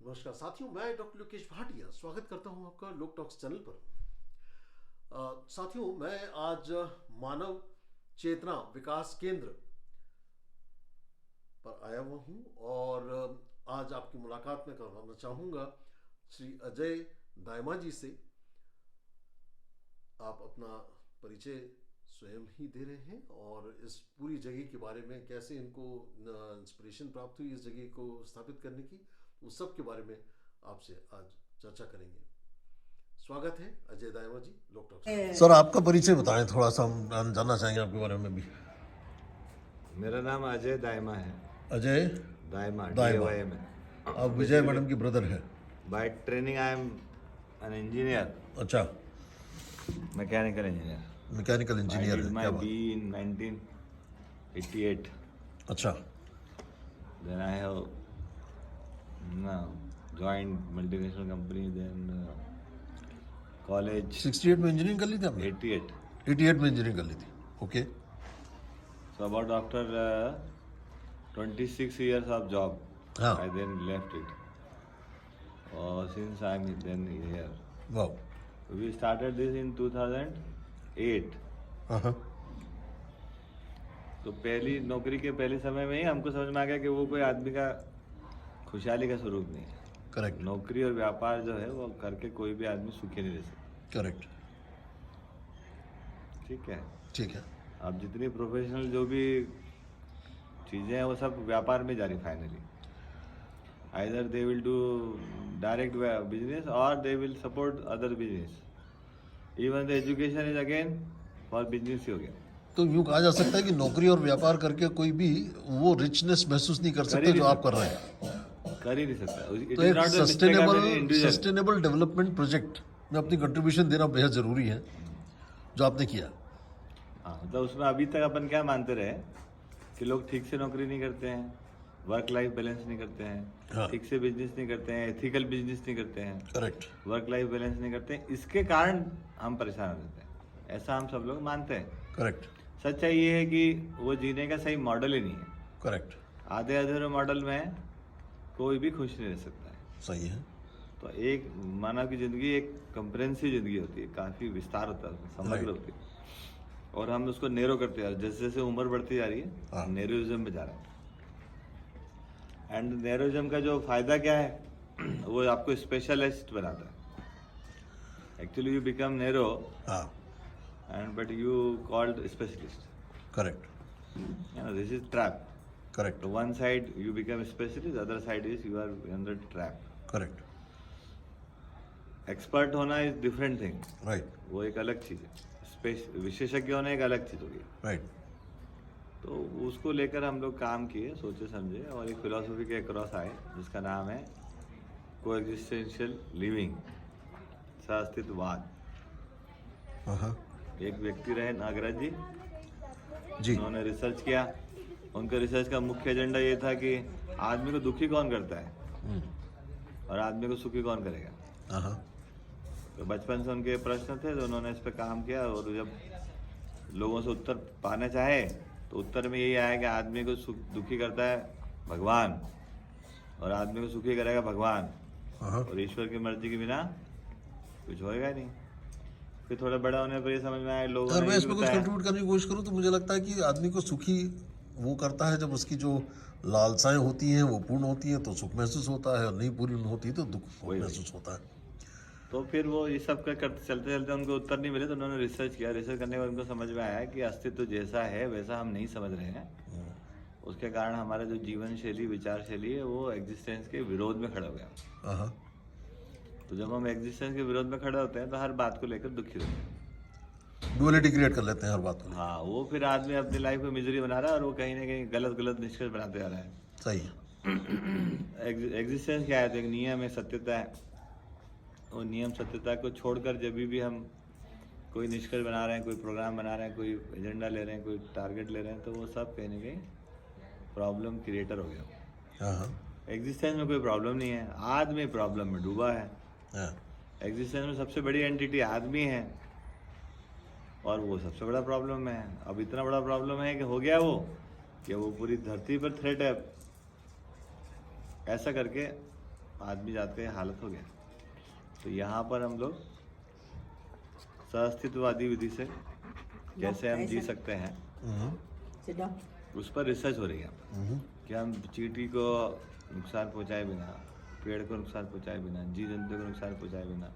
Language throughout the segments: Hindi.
नमस्कार साथियों, मैं डॉक्टर लोकेश भाटिया स्वागत करता हूं आपका लोक टॉक्स चैनल पर। साथियों, मैं आज मानव चेतना विकास केंद्र पर आया हुआ हूं और आज आपकी मुलाकात में करवाना चाहूँगा श्री अजय दायमा जी से। आप अपना परिचय स्वयं ही दे रहे हैं और इस पूरी जगह के बारे में कैसे इनको इंस्पिरेशन प्राप्त हुई इस जगह को स्थापित करने की, उस सब के बारे में आपसे आज चर्चा करेंगे। स्वागत है अजय दायमा जी लोक टॉक्स। सर, आपका परिचय बताएं थोड़ा सा, हम जानना चाहेंगे आपके बारे में भी। मेरा नाम अजय दायमा है। अजय दायमा दायमा। DAYM है। आप विजय मैडम के ब्रदर हैं? By training I am an engineer, अच्छा, मैकेनिकल इंजीनियर। मैकेनिकल इंजीनियर है, माय क्या बात। B in 1988। अच्छा, then I have joined multinational company, then college 68 में इंजीनियरिंग कर ली थी आपने? 88। 88 में इंजीनियरिंग कर ली थी, okay. So about after 26 years of job, हाँ। I then left it. Since I'm then here. वाह। We started this in 2008. हाँ। तो पहली नौकरी के पहले समय में ही हमको समझ में आ गया कि वो कोई आदमी का खुशहाली का स्वरूप नहीं है। करेक्ट। नौकरी और व्यापार जो है वो करके कोई भी आदमी सुखी नहीं रह सकता। करेक्ट। ठीक है। ठीक है। अब जितनी प्रोफेशनल जो भी चीज़ें हैं वो सब व्यापार में जा रही finally. Either they will do direct business और they will support other business. Even the education is again for business ही हो गया। तो यूँ कहा जा सकता है कि नौकरी और व्यापार करके कोई भी वो रिचनेस महसूस नहीं कर सकता जो आप कर रहे हैं। कर ही नहीं सकता। तो एक सस्टेनेबल डेवलपमेंट प्रोजेक्ट में अपनी कंट्रीब्यूशन देना बेहद ज़रूरी है, जो आपने किया। हाँ, तो उसमें अभी तक अपन क्या मानते रहे कि लोग ठीक से नौकरी नहीं करते हैं, वर्क लाइफ बैलेंस नहीं करते हैं, हाँ। ठीक से बिजनेस नहीं करते हैं, एथिकल बिजनेस नहीं करते हैं, करेक्ट। वर्क लाइफ बैलेंस नहीं करते हैं। इसके कारण हम परेशान हो जाते हैं, ऐसा हम सब लोग मानते हैं। करेक्ट। सच्चाई ये है कि वो जीने का सही मॉडल ही नहीं है। करेक्ट। आधे अधूरे मॉडल में कोई भी खुश नहीं रह सकता है। सही है। तो एक मानव की जिंदगी एक कंप्रेहेंसिव जिंदगी होती है, काफी विस्तार होता है, समग्र होती है, और हम उसको नेरो करते जा रहे हैं। जैसे जैसे उम्र बढ़ती जा रही है, नेरोइज्म में जा रहे हैं। एंड नेरोइज्म का जो फायदा क्या है वो आपको स्पेशलिस्ट बनाता है। Actually you become narrow and but you called specialist. Correct. This is trap. Correct. तो one side you become specialist, other side is you are under trap. Correct. Expert होना इज डिफरेंट थिंग, राइट। वो एक अलग चीज है। विशेषज्ञ होना एक अलग चीज होगी। राइट। तो उसको लेकर हम लोग काम किए, सोचे समझे, और एक फिलोसफी के क्रॉस आए जिसका नाम है कोएग्जिस्टेंशियल लिविंग, सहअस्तित्ववाद। एक व्यक्ति रहे नागराज जी, उन्होंने रिसर्च किया। उनका रिसर्च का मुख्य एजेंडा ये था कि आदमी को दुखी कौन करता है और आदमी को सुखी कौन करेगा। तो बचपन से उनके प्रश्न थे, तो उन्होंने इस पर काम किया, और जब लोगों से उत्तर पाना चाहे तो उत्तर में यही आया कि आदमी को दुखी करता है भगवान और आदमी को सुखी करेगा भगवान, और ईश्वर की मर्जी के बिना कुछ होएगा नहीं। फिर थोड़ा बड़ा होने पर ये समझ में आया लोगों अगर मैं इसमें कुछ कंट्रीब्यूट करने की कोशिश करूँ तो मुझे लगता है कि आदमी को सुखी वो करता है जब उसकी जो लालसाएं होती हैं वो पूर्ण होती हैं तो सुख महसूस होता है, और नहीं पूरी होती तो दुख महसूस होता है। तो फिर वो ये सब करते चलते चलते उनको उत्तर नहीं मिले, तो उन्होंने रिसर्च किया। रिसर्च करने के बाद उनको समझ में आया कि अस्तित्व जैसा है वैसा हम नहीं समझ रहे हैं। उसके कारण हमारा जो जीवन शैली, विचार शैली है, वो एग्जिस्टेंस के विरोध में खड़ा हो गया। तो जब हम एग्जिस्टेंस के विरोध में खड़े होते हैं तो हर बात को लेकर दुखी होते हैं, डुअलिटी क्रिएट कर लेते हैं हर बात को। हाँ, वो फिर आदमी अपनी लाइफ में मिजरी बना रहा है और वो कहीं ना कहीं गलत गलत निष्कर्ष बनाते जा रहा है। सही है। एग्जिस्टेंस क्या है? तो एक नियम है, सत्यता है। वो नियम सत्यता को छोड़कर जब भी हम कोई निष्कर्ष बना रहे हैं, कोई प्रोग्राम बना रहे हैं, कोई एजेंडा ले रहे हैं, कोई टारगेट ले रहे हैं, तो वो सब कहीं ना कहीं प्रॉब्लम क्रिएटर हो गया। एग्जिस्टेंस में कोई प्रॉब्लम नहीं है, आदमी प्रॉब्लम में डूबा है। एग्जिस्टेंस में सबसे बड़ी एंटिटी आदमी है और वो सबसे बड़ा प्रॉब्लम है। अब इतना बड़ा प्रॉब्लम है कि हो गया वो कि वो पूरी धरती पर थ्रेट है। ऐसा करके आदमी जाते हैं हालत हो गया। तो यहाँ पर हम लोग सहअस्तित्ववादी विधि से कैसे हम जी सकते हैं उस पर रिसर्च हो रही है कि हम चींटी को नुकसान पहुँचाए बिना, पेड़ को नुकसान पहुँचाए बिना, जीव जंतु को नुकसान पहुँचाए बिना,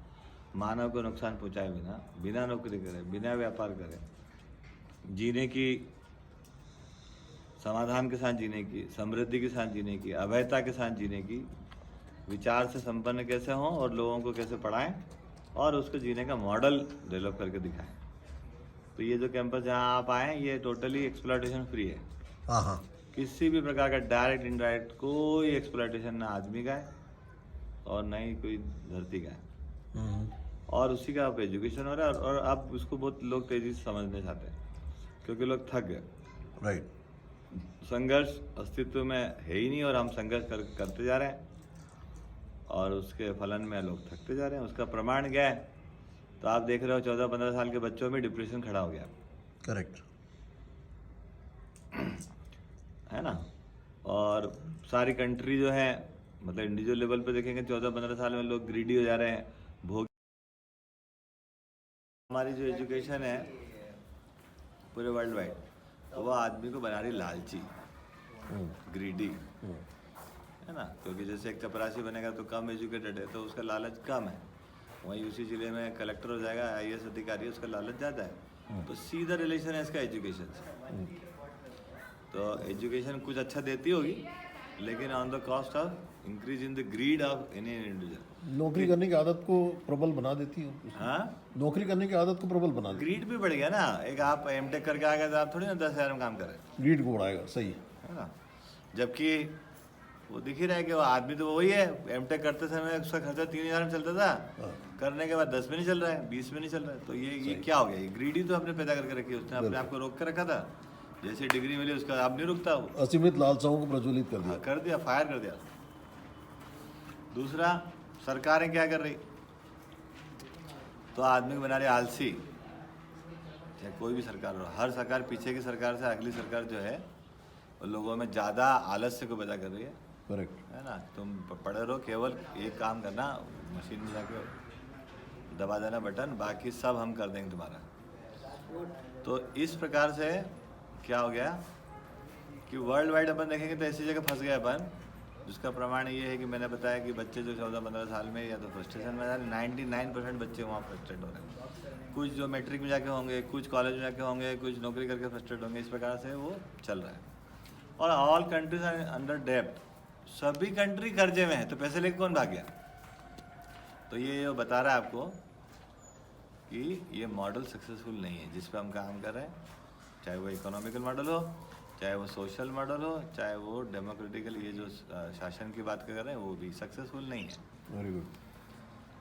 मानव को नुकसान पहुँचाए बिना, बिना नौकरी करे, बिना व्यापार करे, जीने की, समाधान के साथ जीने की, समृद्धि के साथ जीने की, अभयता के साथ जीने की, विचार से संपन्न कैसे हों और लोगों को कैसे पढ़ाएं और उसको जीने का मॉडल डेवलप करके दिखाएं। तो ये जो कैंपस जहाँ आप आए ये टोटली एक्सप्लॉयटेशन फ्री है। हाँ, किसी भी प्रकार का डायरेक्ट इनडायरेक्ट कोई एक्सप्लॉयटेशन ना आदमी का है और ना ही कोई धरती का है। और उसी का अब एजुकेशन हो रहा है और अब उसको बहुत लोग तेजी से समझना चाहते हैं क्योंकि लोग थक गए। राइट। संघर्ष अस्तित्व में है ही नहीं और हम संघर्ष करते जा रहे हैं और उसके फलन में लोग थकते जा रहे हैं। उसका प्रमाण क्या है? तो आप देख रहे हो 14-15 साल के बच्चों में डिप्रेशन खड़ा हो गया। करेक्ट है ना। और सारी कंट्री जो है मतलब इंडिविजुअल लेवल पे देखेंगे 14-15 साल में लोग ग्रीडी हो जा रहे हैं, भोग। हमारी जो एजुकेशन है पूरे वर्ल्ड वाइड तो वो आदमी को बना रही लालची, ग्रीडी, है ना। क्योंकि जैसे एक चपरासी बनेगा तो कम एजुकेटेड है तो उसका लालच कम है, वहीं उसी जिले में कलेक्टर हो जाएगा, IAS अधिकारी है, उसका लालच ज़्यादा है। तो सीधा रिलेशन है इसका एजुकेशन से। तो एजुकेशन कुछ अच्छा देती होगी लेकिन on the cost of increase in the greed of any individual. नौकरी करने की आदत को प्रबल बना देती है। हाँ, नौकरी करने की आदत को प्रबल बना देती ग्रीड भी बढ़ गया ना। एक आप M.Tech करके आ गए तो आप थोड़ी ना 10,000 में काम करें, है, ग्रीड को बढ़ाएगा। सही है ना। जबकि वो दिख ही रहा है कि वो आदमी तो वही है, M.Tech करते समय उसका खर्चा 3,000 में चलता था, करने के बाद 10 में नहीं चल रहा है, 20 में नहीं चल रहा है। तो ये क्या हो गया? ये ग्रीडी तो आपने पैदा करके रखी है, उसने अपने आप को रोक कर रखा था। जैसे डिग्री मिली उसका आप नहीं रुकता, असीमित लालसाओं को प्रज्वलित कर दिया। कर दिया, फायर कर दिया। दूसरा, सरकारें क्या कर रही? तो आदमी को बना रही आलसी। चाहे कोई भी सरकार हो, हर सरकार पीछे की सरकार से अगली सरकार जो है वो लोगों में ज़्यादा आलस्य को पैदा कर रही है। करेक्ट, है ना। तुम पढ़े रहो, केवल एक काम करना, मशीन में जाके दबा देना बटन, बाकी सब हम कर देंगे तुम्हारा। तो इस प्रकार से क्या हो गया कि वर्ल्ड वाइड अपन देखेंगे तो ऐसी जगह फंस गए अपन, जिसका प्रमाण ये है कि मैंने बताया कि बच्चे जो 14-15 साल में या तो फ्रस्ट्रेशन में 99% बच्चे वहाँ फ्रस्ट्रेट हो रहे हैं। कुछ जो मैट्रिक में जाके होंगे, कुछ कॉलेज में जाके होंगे, कुछ नौकरी करके फ्रस्ट्रेट होंगे। इस प्रकार से वो चल रहा है। और ऑल कंट्रीज आर अंडर डेब्ट, सभी कंट्री कर्जे में है। तो पैसे लेके कौन भाग गया? तो ये बता रहा है आपको कि ये मॉडल सक्सेसफुल नहीं है जिस पे हम काम कर रहे हैं, चाहे वो इकोनॉमिकल मॉडल हो, चाहे वो सोशल मॉडल हो, चाहे वो डेमोक्रेटिकल ये जो शासन की बात कर रहे हैं वो भी सक्सेसफुल नहीं है। Very good.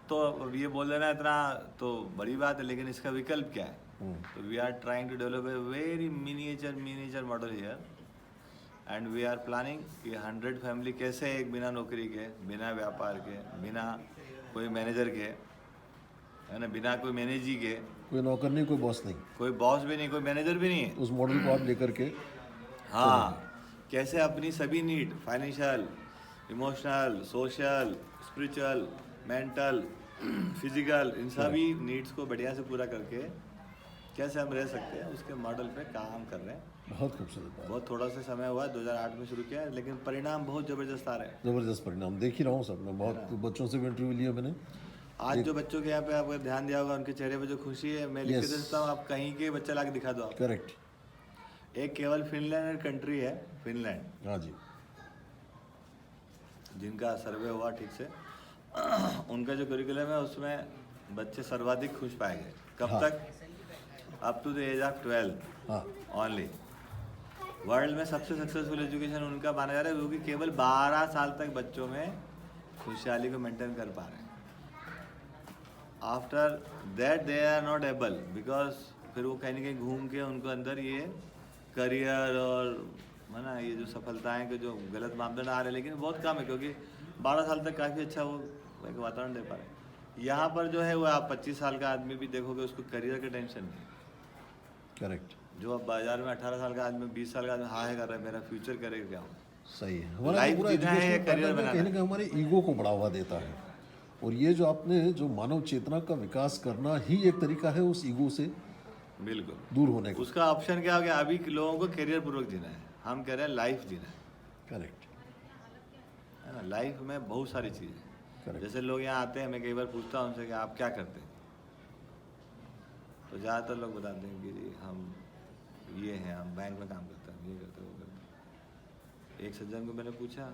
तो ये बोल देना इतना तो बड़ी बात है, लेकिन इसका विकल्प क्या है? तो we are trying to develop a very miniature model here and we are planning कि 100 फैमिली कैसे एक बिना नौकरी के, बिना व्यापार के, बिना कोई मैनेजर के, है ना, बिना कोई मैनेजी के, कोई नौकर नहीं, कोई बॉस नहीं, कोई बॉस भी नहीं, कोई मैनेजर भी नहीं है, उस मॉडल को आप लेकर के हाँ, कैसे अपनी सभी need, financial, emotional, social, spiritual, mental, physical, इन सभी नीड्स को बढ़िया से पूरा करके कैसे हम रह सकते हैं, उसके मॉडल पे काम कर रहे हैं। बहुत खूबसूरत बात। बहुत थोड़ा सा समय हुआ, 2008 में शुरू किया है, लेकिन परिणाम बहुत ज़बरदस्त आ रहे हैं। ज़बरदस्त परिणाम देख ही रहा हूँ सर। मैं बहुत बच्चों से भी इंटरव्यू लिया मैंने। आज जो बच्चों के यहाँ पे आपको ध्यान दिया होगा, उनके चेहरे पे जो खुशी है, मैं लिख के देता हूँ, आप कहीं के बच्चा ला के दिखा दो आप। करेक्ट। एक केवल फिनलैंड कंट्री है, फिनलैंड, हाँ जी, जिनका सर्वे हुआ ठीक से, उनका जो करिकुलम है उसमें बच्चे सर्वाधिक खुश पाए गए। कब तक? Up to the age of 12 only. World में सबसे सक्सेसफुल एजुकेशन उनका माना जा रहा है, क्योंकि केवल 12 साल तक बच्चों में खुशहाली को मेंटेन कर पा रहे हैं। After that they are not able, because फिर वो कहीं ना कहीं घूम के उनको अंदर ये करियर और है ना ये जो सफलताएं के जो गलत मापदंड आ रहे हैं, लेकिन बहुत कम है क्योंकि 12 साल तक काफ़ी अच्छा वो एक वातावरण दे पा रहे हैं। यहाँ पर जो है वो आप 25 साल का आदमी भी देखोगे, उसको करियर का टेंशन नहीं। करेक्ट। जो अब बाजार में 18 साल का आदमी, 20 साल का आदमी हाँ है कर रहा है, मेरा फ्यूचर करेगा क्या हो। सही है। हमारा लाइफ जो पूरा जीना है, एजुकेशन करियर पैटर्न है, कहीं ना कहीं हमारे ईगो को बढ़ावा देता है। और ये जो आपने जो मानव चेतना का विकास करना ही एक तरीका है उस ईगो से बिल्कुल। दूर होने का। उसका ऑप्शन क्या हो गया, अभी के लोगों को करियर पूर्वक जीना है, हम कह रहे हैं लाइफ जीना है करेक्ट। ना। लाइफ में बहुत सारी चीज़ें, Correct. जैसे लोग यहाँ आते हैं, मैं कई बार पूछता हूँ उनसे कि आप क्या करते हैं, तो ज़्यादातर लोग बताते हैं कि जी हम ये हैं, हम बैंक में काम करते हैं, ये करते हैं, वो करते हैं। एक सज्जन को मैंने पूछा,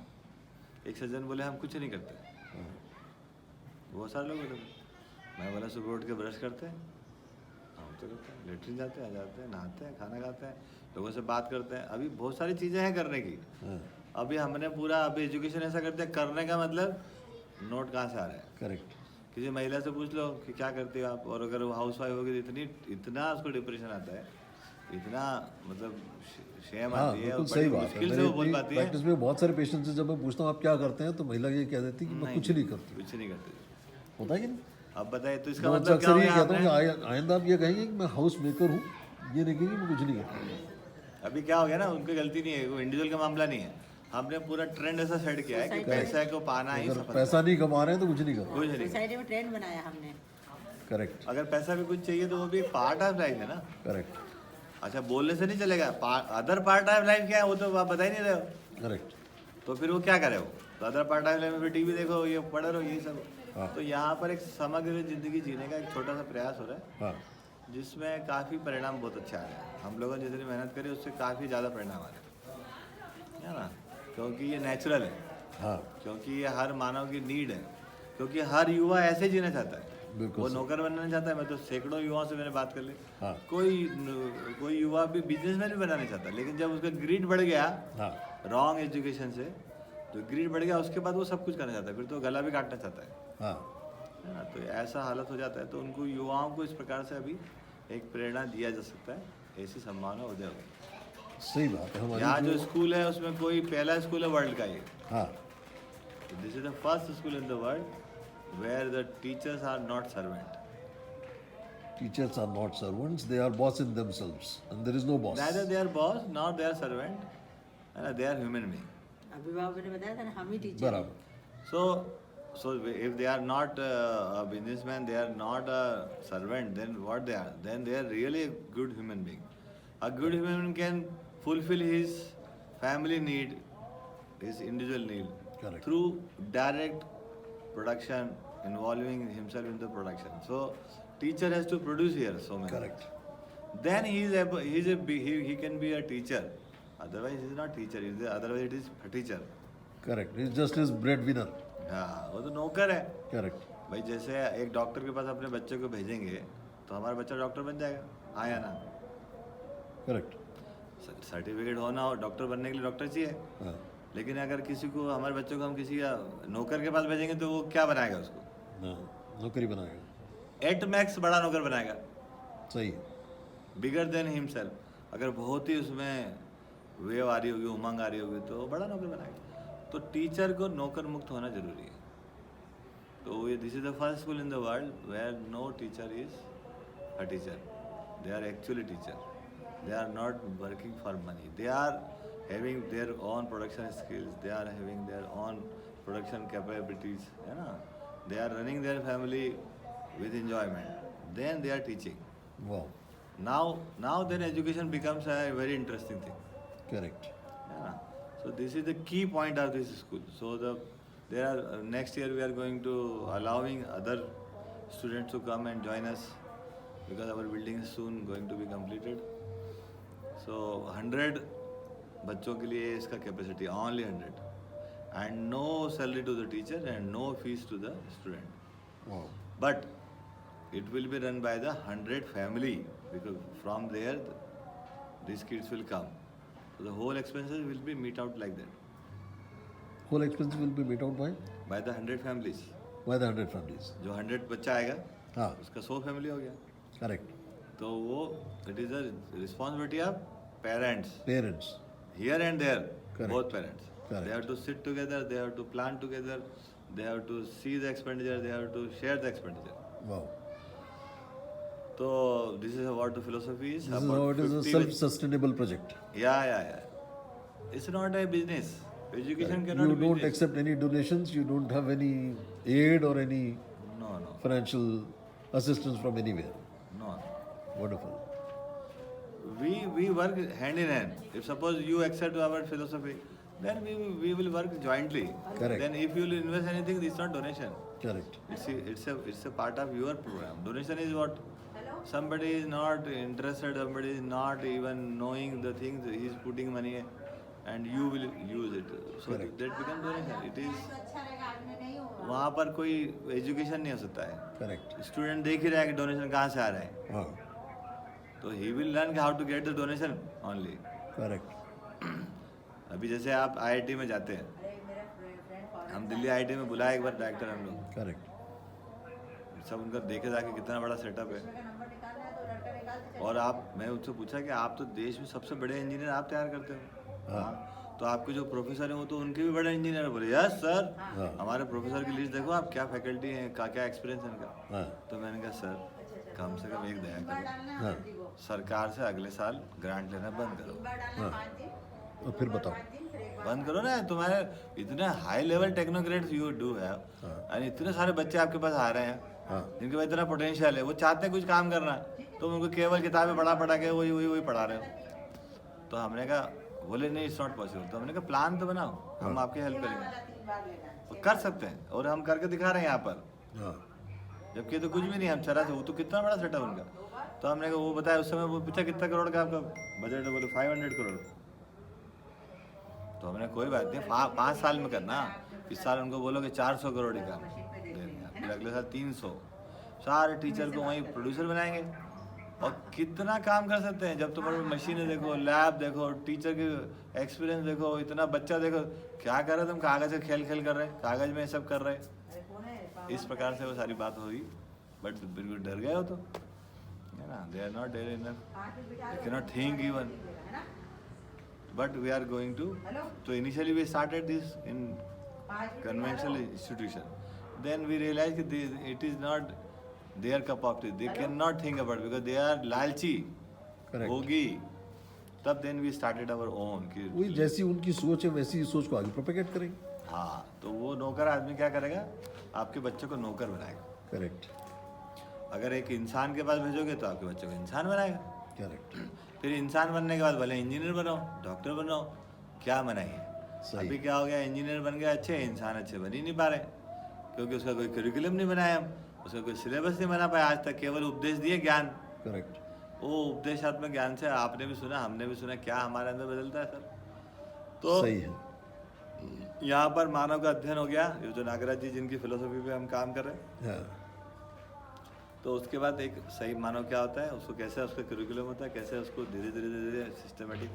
एक सज्जन बोले हम कुछ नहीं करते। बहुत सारे लोग बोले, मैं बोला सुबह उठ के ब्रश करते हैं, हम तो करते हैं, लेटरिन जाते हैं, आ जाते हैं, नहाते हैं, खाना खाते हैं, लोगों से बात करते हैं। अभी बहुत सारी चीज़ें हैं करने की। अभी हमने पूरा अभी एजुकेशन ऐसा करते हैं, करने का मतलब नोट कहाँ से आ रहा है। करेक्ट। किसी महिला से पूछ लो कि क्या करती हो आप, और अगर वो हाउस वाइफ होगी तो इतना उसको डिप्रेशन आता है, इतना मतलब शेम हाँ आती है, और बिल्कुल बड़ी सही बात है। मुश्किल से वो बोल पाती है। प्रैक्टिस में बहुत सारे पेशेंट्स से जब मैं पूछता हूँ आप क्या करते हैं तो महिला ये कह देती है कि मैं कुछ नहीं करती। कुछ नहीं करते। होता है कि नहीं? अब बताइए, तो इसका मैं मतलब क्या अक्सर हो ये गया कहता हूँ कि आपने? आइंदा आप ये कहेंगे कि मैं हाउस मेकर हूँ, ये नहीं कहेंगे मैं कुछ नहीं करता। अभी क्या हो गया ना, उनकी गलती नहीं है, वो इंडिविजुअल का मामला नहीं है। हमने पूरा ट्रेंड ऐसा सेट किया है कि पैसे को पाना ही अगर सफलता पैसा नहीं कमा रहे हैं तो कुछ नहीं कर है। कुछ नहीं। सोसाइटी में ट्रेंड बनाया हमने। करेक्ट। अगर पैसा भी कुछ चाहिए तो वो भी एक पार्ट ऑफ लाइफ है ना। करेक्ट। अच्छा, बोलने से नहीं चलेगा, अदर पार्ट ऑफ लाइफ क्या है वो तो आप बता ही नहीं रहे हो। करेक्ट। तो फिर वो क्या करे वो, तो अदर पार्ट ऑफ लाइफ में टीवी देखो, ये पढ़े रहो, यही सब। हाँ। तो यहाँ पर एक समग्र जिंदगी जीने का एक छोटा सा प्रयास हो रहा है, हाँ जिसमें काफ़ी परिणाम बहुत अच्छे आ रहे हैं। हम लोगों ने जितनी मेहनत करी उससे काफ़ी ज़्यादा परिणाम आ रहे हैं, है ना, क्योंकि ये नेचुरल है, हाँ क्योंकि ये हर मानव की नीड है, क्योंकि हर युवा ऐसे जीना चाहता है। बिल्कुल वो सही। नौकर बनना नहीं चाहता है। मैं तो सैकड़ों युवाओं से मैंने बात कर ली, हाँ कोई युवा भी बिजनेसमैन भी बनना नहीं चाहता, लेकिन जब उसका ग्रीड बढ़ गया हाँ रॉन्ग एजुकेशन से, तो ग्रीड बढ़ गया, उसके बाद वो सब कुछ करना चाहता है, फिर तो गला भी काटना चाहता है हाँ ना। तो ऐसा हालत हो जाता है, तो उनको युवाओं को इस प्रकार से अभी एक प्रेरणा दिया जा सकता है, ऐसी संभावना उदय होगी। सही बात है। हमारी यहाँ जो जो स्कूल है उसमें कोई पहला स्कूल है वर्ल्ड का ये, हाँ this is the first school in the world where the teachers are not servant, teachers are not servants, they are boss in themselves and there is no boss. neither they are boss nor they are servant, they are human being. अभिभावक ने बताया था ना, हम ही टीचर हैं। बराबर। So if they are not a businessman, they are not a servant, then what they are? Then they are really a good human being. A good human being can fulfill his family need, his individual need, Correct. through direct production, involving himself in the production. So teacher has to produce here so many. Correct. Then he can be a teacher. Otherwise he is not teacher. Otherwise it is a teacher. Correct. Is just is bread winner. हाँ, वो तो नौकर है करेक्ट। भाई। जैसे एक डॉक्टर के पास अपने बच्चे को भेजेंगे तो हमारा बच्चा डॉक्टर बन जाएगा, हाँ या ना। करेक्ट। सर्टिफिकेट होना हो, डॉक्टर बनने के लिए डॉक्टर चाहिए। हाँ लेकिन अगर किसी को, हमारे बच्चों को हम किसी नौकर के पास भेजेंगे तो वो क्या बनाएगा उसको? हाँ, नौकरी बनाएगा। एट मैक्स बड़ा नौकर बनाएगा, सही है। Bigger than himself. अगर बहुत ही उसमें वेव आ रही होगी, उमंग आ रही होगी, तो वो बड़ा नौकर बनाएगा। तो टीचर को नौकर मुक्त होना जरूरी है। तो ये this is the first school in the world where no teacher is a teacher, they are actually teacher, they are not working for money, they are having their own production skills, they are having their own production capabilities, है ना, they are running their family with enjoyment, then they are teaching. वाह। Now then education becomes a very interesting thing. Correct. Yeah. So this is the key point of this school. So there are next year we are going to allowing other students to come and join us, because our building is soon going to be completed. So 100 बच्चों के लिए इसका capacity, only 100, and no salary to the teacher and no fees to the student. वाह। But it will be run by the 100 family, because from there these kids will come. So the whole expenses will be meet out like that whole expense will be made out by the 100 families. By the 100 families. जो 100 बच्चा आएगा हाँ उसका 100 फैमिली हो गया। करेक्ट। तो वो it is the responsibility of parents, parents. here and there, Correct. both parents. Correct. They have to sit together, they have to plan together, they have to see the expenditure, they have to share the expenditure. वाह। So this is what the philosophy is. This is about how it is a 50 self-sustainable project. Yeah. It's not a business. Education You cannot be don't this. accept any donations, you don't have any aid or any No, no, financial assistance from anywhere. no. Wonderful. We work hand in hand. If suppose you accept our philosophy, then we will work jointly. Correct. Then if you will invest anything, it's not donation. Correct. It's a part of your program. Donation is what somebody is not interested, somebody is not even knowing the things, he is putting money and you will use it. So Correct. that becomes donation. It is वहाँ पर कोई एजुकेशन नहीं हो सकता है. Correct. स्टूडेंट देख ही रहा है कि डोनेशन कहाँ से आ रहा है, हाँ. तो he will learn how to get the donation only. Correct. अभी जैसे आप आईआईटी में जाते हैं, हम दिल्ली आईआईटी में बुलाए एक बार डायरेक्टर हम लोग, Correct. सब उनका देखे जाके कितना बड़ा सेटअप है. और मैं उससे पूछा कि आप तो देश में सबसे बड़े इंजीनियर आप तैयार करते हो. हाँ. तो आपके जो प्रोफेसर हैं वो तो उनके भी बड़े इंजीनियर. बोले यस सर, हमारे प्रोफेसर की लिस्ट देखो आप, क्या फैकल्टी है, क्या एक्सपीरियंस है इनका. हाँ. तो मैंने कहा सर कम से कम एक दया करो, हाँ. सरकार से अगले साल ग्रांट लेना बंद करो. और फिर बताओ. बंद करो ना. तुम्हारे इतने high level technocrats you do है, और इतने सारे बच्चे आपके पास आ रहे हैं हाँ. जिनके पास इतना पोटेंशियल है, वो चाहते हैं कुछ काम करना, तो उनको केवल किताबें पढ़ा के वही पढ़ा रहे हो. तो हमने कहा, बोले नहीं इट्स नॉट पॉसिबल. तो हमने कहा प्लान तो बनाओ, हम आपकी हेल्प करेंगे. तो कर सकते हैं और हम करके दिखा रहे हैं यहाँ पर. हाँ. जबकि तो कुछ भी नहीं, हम चला से वो तो कितना बड़ा सेटअप उनका. तो हमने कहा, वो बताया उस समय, वो पूछा कितना करोड़ का आपका बजट है, बोले 500 करोड़. तो हमने कोई बात नहीं, 5 साल में करना. इस साल उनको बोलो कि 400 करोड़ ही काम देंगे, फिर अगले साल 300. सारे टीचर को वहीं प्रोड्यूसर बनाएंगे. और कितना काम कर सकते हैं जब तुम्हारे मशीनें देखो, लैब देखो, टीचर के एक्सपीरियंस देखो, इतना बच्चा देखो क्या कर रहे, तुम कागज से खेल कर रहे, कागज में सब कर रहे. इस प्रकार से वो सारी बात हुई. बट बिल्कुल डर गए हो तो है ना. They are not there enough, they can not think even. But we are going to. तो initially we started this in conventional institution. Then we realized that it is not their cup of tea. They cannot think about it because they are lalchi, Correct. भोगी. तब then we started our own. कि वही जैसी उनकी सोच है वैसी ही सोच को आगे प्रोपेगेट करेंगे. हाँ, तो वो नौकर आदमी क्या करेगा, आपके बच्चों को नौकर बनाएगा. करेक्ट. अगर एक इंसान के पास भेजोगे तो आपके बच्चों को इंसान बनाएगा. करेक्ट. फिर इंसान बनने के बाद भले इंजीनियर बनाओ, डॉक्टर बनाओ, क्या बनाइए. सही. अभी क्या हो गया, इंजीनियर बन गया अच्छे, इंसान अच्छे बन ही नहीं पा रहे, क्योंकि उसका कोई करिकुलम नहीं बनाया हम, उसका कोई सिलेबस नहीं बना पाया आज तक. केवल उपदेश दिए, ज्ञान. करेक्ट. वो उपदेशात्मक ज्ञान से आपने भी सुना, हमने भी सुना, क्या हमारे अंदर बदलता है सर. तो सही है. यहाँ पर मानव का अध्ययन हो गया, ये जो नागराज जी जिनकी फिलोसफी पे हम काम कर रहे हैं. हाँ. तो उसके बाद एक सही मानव क्या होता है, उसको कैसे उसका करिकुलम होता है, कैसे उसको धीरे धीरे सिस्टमेटिक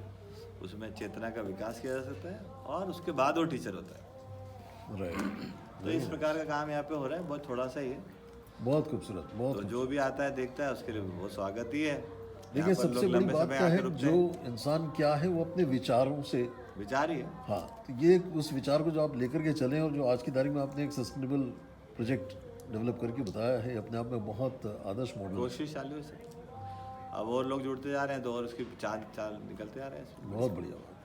उसमें चेतना का विकास किया जा सकता है, और उसके बाद वो टीचर होता है. राइट. तो इस प्रकार का काम यहाँ पे हो रहा है, बहुत थोड़ा सा ही है. बहुत खूबसूरत. बहुत तो जो भी आता है देखता है उसके लिए बहुत स्वागत ही है. देखिए यहाँ पर सबसे लोग बड़ी लंबे बात समय क्या है, आके रुकते जो हैं. इंसान क्या है वो अपने विचारों से. विचार ही है. हाँ. तो ये उस विचार को जो आप लेकर के चलें, और जो आज की तारीख में आपने एक सस्टेनेबल प्रोजेक्ट डेवलप करके बताया है, अपने आप में बहुत आदर्श मॉडल. कोशिश चालू है सर. अब और लोग जुड़ते जा रहे हैं तो और उसकी चाल निकलते जा रहे हैं. बहुत बढ़िया बात.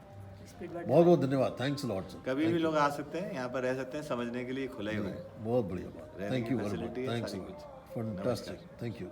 बहुत बहुत धन्यवाद. Thanks lot sir. कभी भी लोग आ सकते हैं, यहाँ पर रह सकते हैं, समझने के लिए खुले हुए हैं. बहुत बढ़िया बात. रहने थैंक की यू वेरी facility मच. है, थैंक्स. सारी कुछ. फैंटास्टिक. Thank you.